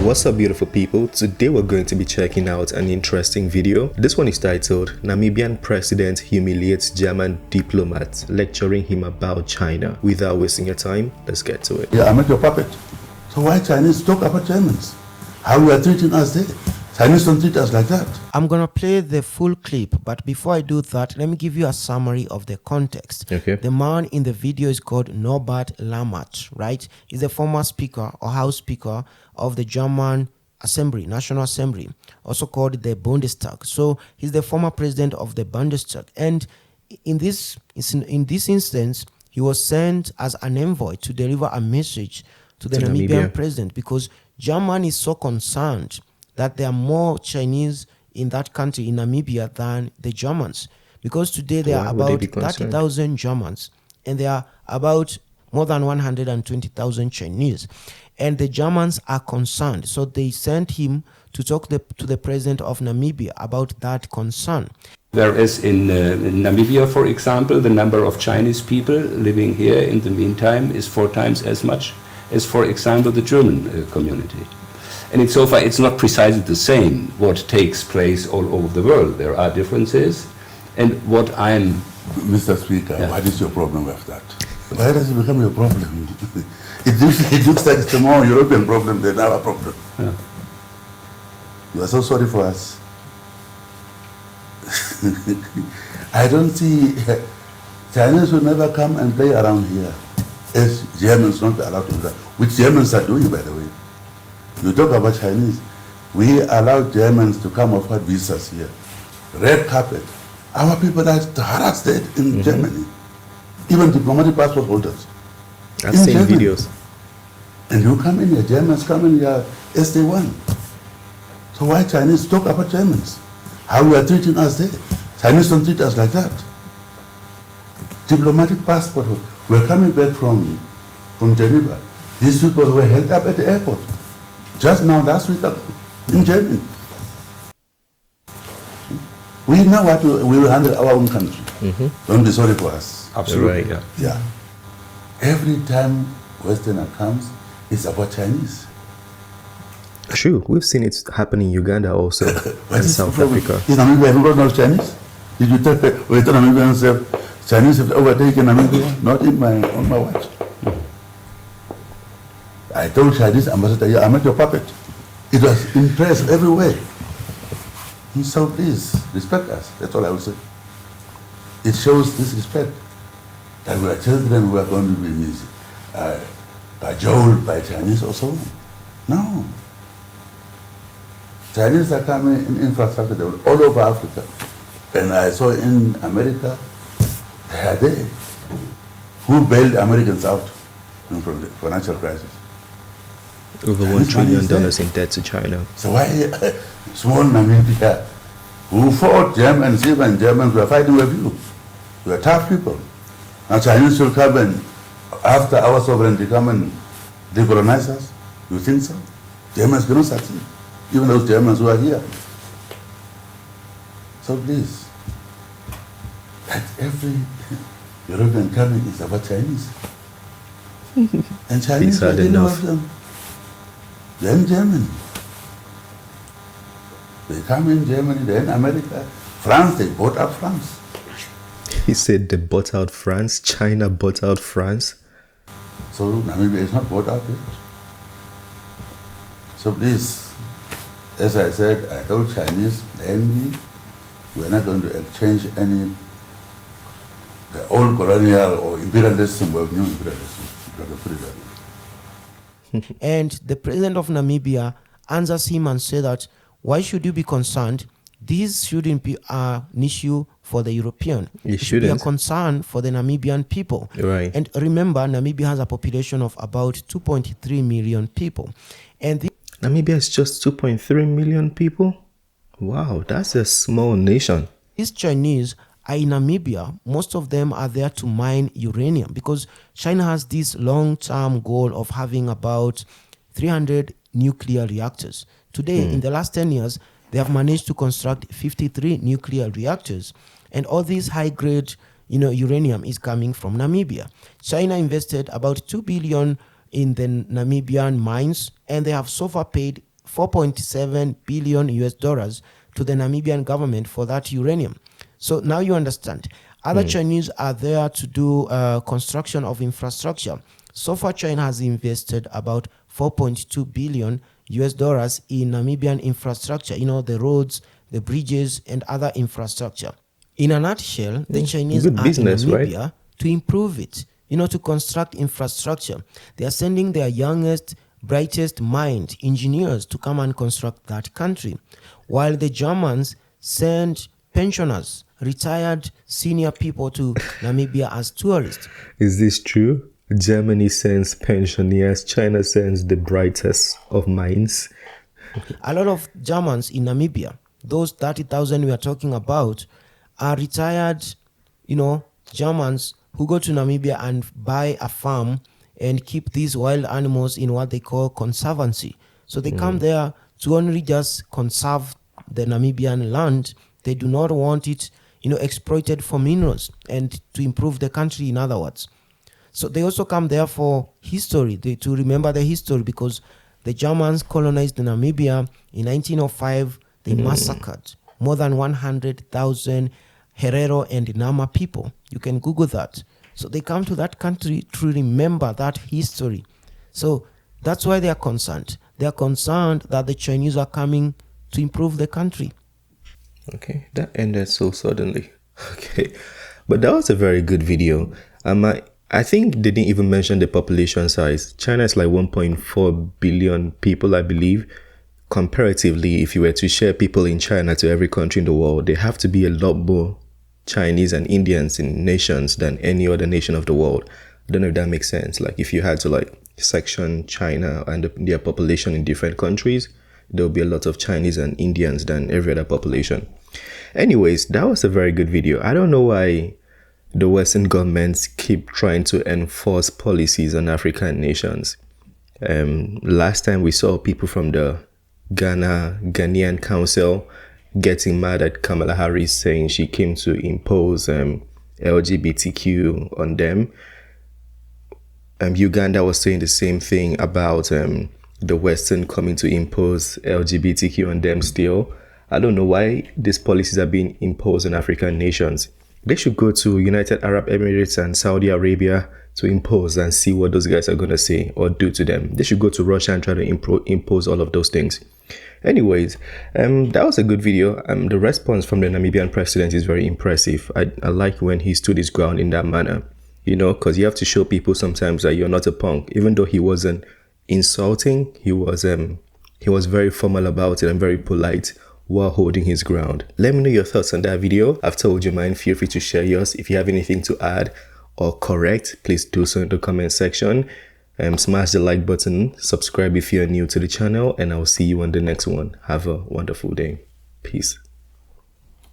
What's up, beautiful people? Today we're going to be checking out an interesting video. This one is titled Namibian President Humiliates German Diplomat, lecturing him about China. Without wasting your time, let's get to it. Yeah, I'm not your puppet. So why Chinese talk about Germans? How we are treating us there? Chinese don't treat us like that. I'm gonna play the full clip, but before I do that, let me give you a summary of the context. Okay. The man in the video is called Norbert Lammert, right? He's the former speaker or House Speaker of the German Assembly, National Assembly, also called the Bundestag. So he's the former president of the Bundestag, and in this instance, he was sent as an envoy to deliver a message to the Namibian president, because Germany is so concerned that there are more Chinese in that country, in Namibia, than the Germans. Because today there are about 30,000 Germans, and there are about more than 120,000 Chinese. And the Germans are concerned. So they sent him to talk to the president of Namibia about that concern. Whereas in Namibia, for example, the number of Chinese people living here in the meantime is 4 times as much as, for example, the German community. And so far, it's not precisely the same what takes place all over the world. There are differences. And what I'm... Mr. Speaker, yeah. What is your problem with that? Why does it become your problem? It looks like it's a more European problem than our problem. Yeah. You are so sorry for us. I don't see... Chinese will never come and play around here. As Germans not allowed to do that. Which Germans are doing, by the way. You talk about Chinese. We allow Germans to come offer visas here. Red carpet. Our people are harassed in Germany. Even diplomatic passport holders. I've seen videos. And you come in here, Germans come in here as they want. So why Chinese talk about Germans? How we are treating us there? Chinese don't treat us like that. Diplomatic passport. We're coming back from Geneva. These people were held up at the airport. Just now, last week, in Germany. We know what we will handle our own country. Don't be sorry for us. Absolutely. Right. Yeah. Every time Westerner comes, it's about Chinese. True. We've seen it happen in Uganda also, and South Africa. Is Namibia everybody knows Chinese? Did you tell Namibians that Chinese have overtaken Namibia? Not on my watch. I told Chinese ambassador, yeah, I'm not your puppet. It was impressed everywhere. So please, respect us. That's all I will say. It shows disrespect. That we are children who are going to be cajoled by Chinese or so on. No. Chinese are coming in infrastructure all over Africa. And I saw in America, they are there. Who bailed Americans out from the financial crisis? Over $1 trillion in debt to China. So why small Namibia, who fought Germans, even Germans were fighting with you. You are tough people. Now Chinese will come and, after our sovereignty, come and decolonize us? You think so? Germans cannot succeed, even those Germans who are here. So please, that every European coming is about Chinese. And Chinese are dealing with them. Then Germany. They come in Germany, then America. France, they bought out France. He said they bought out France, China bought out France. So Namibia is not bought out yet. So please, as I said, I told Chinese, we're not going to exchange any the old colonial or imperialism with new imperialism. You have to put it that way. And the president of Namibia answers him and says that, why should you be concerned? This shouldn't be an issue for the European. It should be a concern for the Namibian people. Right. And remember, Namibia has a population of about 2.3 million people. And Namibia is just 2.3 million people? Wow, that's a small nation. These Chinese are in Namibia. Most of them are there to mine uranium, because China has this long-term goal of having about 300 nuclear reactors. Today, in the last 10 years, they have managed to construct 53 nuclear reactors. And all this high-grade uranium is coming from Namibia. China invested about $2 billion in the Namibian mines, and they have so far paid 4.7 billion US dollars to the Namibian government for that uranium. So now you understand. Other Chinese are there to do construction of infrastructure. So far, China has invested about 4.2 billion US dollars in Namibian infrastructure, the roads, the bridges, and other infrastructure. In a nutshell, the Chinese good are business, in right? Namibia to improve it, to construct infrastructure. They are sending their youngest, brightest mind, engineers, to come and construct that country, while the Germans send pensioners, retired senior people to Namibia as tourists. Is this true? Germany sends pensioners, China sends the brightest of minds. A lot of Germans in Namibia, those 30,000 we are talking about, are retired, Germans who go to Namibia and buy a farm and keep these wild animals in what they call conservancy. So they come there to only just conserve the Namibian land. They do not want it, exploited for minerals and to improve the country, in other words. So they also come there for history, to remember the history, because the Germans colonized Namibia in 1905. They massacred more than 100,000 Herero and Nama people. You can Google that. So they come to that country to remember that history. So that's why they are concerned. They are concerned that the Chinese are coming to improve the country. Okay, that ended so suddenly. Okay, but that was a very good video. I think they didn't even mention the population size. China is like 1.4 billion people, I believe. Comparatively, if you were to share people in China to every country in the world, there have to be a lot more Chinese and Indians in nations than any other nation of the world. I don't know if that makes sense. Like if you had to section China and their population in different countries, there will be a lot of Chinese and Indians than every other population. Anyways, that was a very good video. I don't know why the Western governments keep trying to enforce policies on African nations. Last time we saw people from the Ghanaian Council getting mad at Kamala Harris, saying she came to impose LGBTQ on them. Uganda was saying the same thing about the Western coming to impose LGBTQ on them still. I don't know why these policies are being imposed on African nations. They should go to United Arab Emirates and Saudi Arabia to impose and see what those guys are going to say or do to them. They should go to Russia and try to impose all of those things. Anyways, that was a good video. The response from the Namibian president is very impressive. I like when he stood his ground in that manner, because you have to show people sometimes that you're not a punk. Even though he wasn't insulting, he was very formal about it and very polite while holding his ground. Let me know your thoughts on that video. I've told you mine. Feel free to share yours. If you have anything to add or correct, please do so in the comment section. Smash the like button, subscribe if you're new to the channel, and I'll see you on the next one. Have a wonderful day. Peace.